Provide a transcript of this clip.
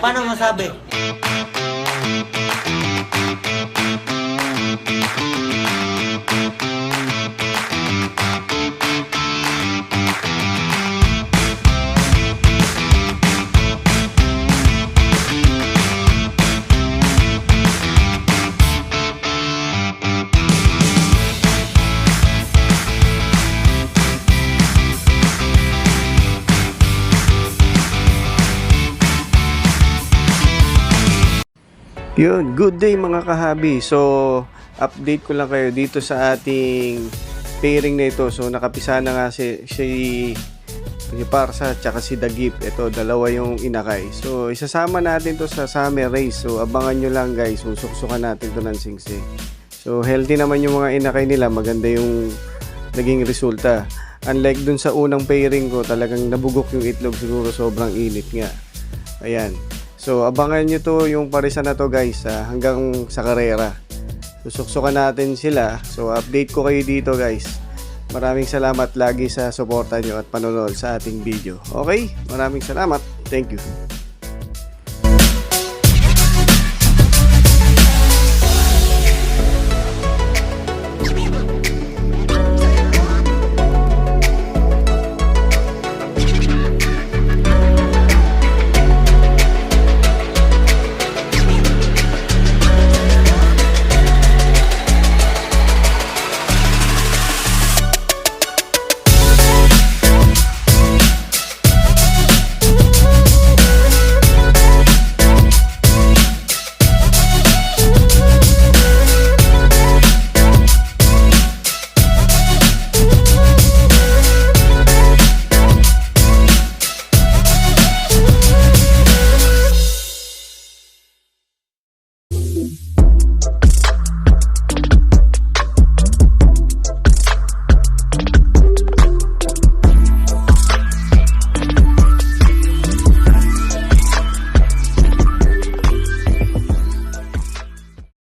Paano masabi? Yun, good day mga kahabi. So, update ko lang kayo dito sa ating pairing na ito. So, nakapisa na nga si Parsa at saka si Dagip. Ito, dalawa yung inakay. So, isasama natin to sa summer race. So, abangan nyo lang guys. Susuksukan natin to ng singsing. So, healthy naman yung mga inakay nila. Maganda yung naging resulta. Unlike dun sa unang pairing ko, talagang nabugok yung itlog. Siguro sobrang init nga. Ayan. So, abangan nyo to yung parisa na to guys hanggang sa karera. Susuksukan natin sila. So, update ko kayo dito guys. Maraming salamat lagi sa suporta nyo at panonood sa ating video. Okay? Maraming salamat. Thank you.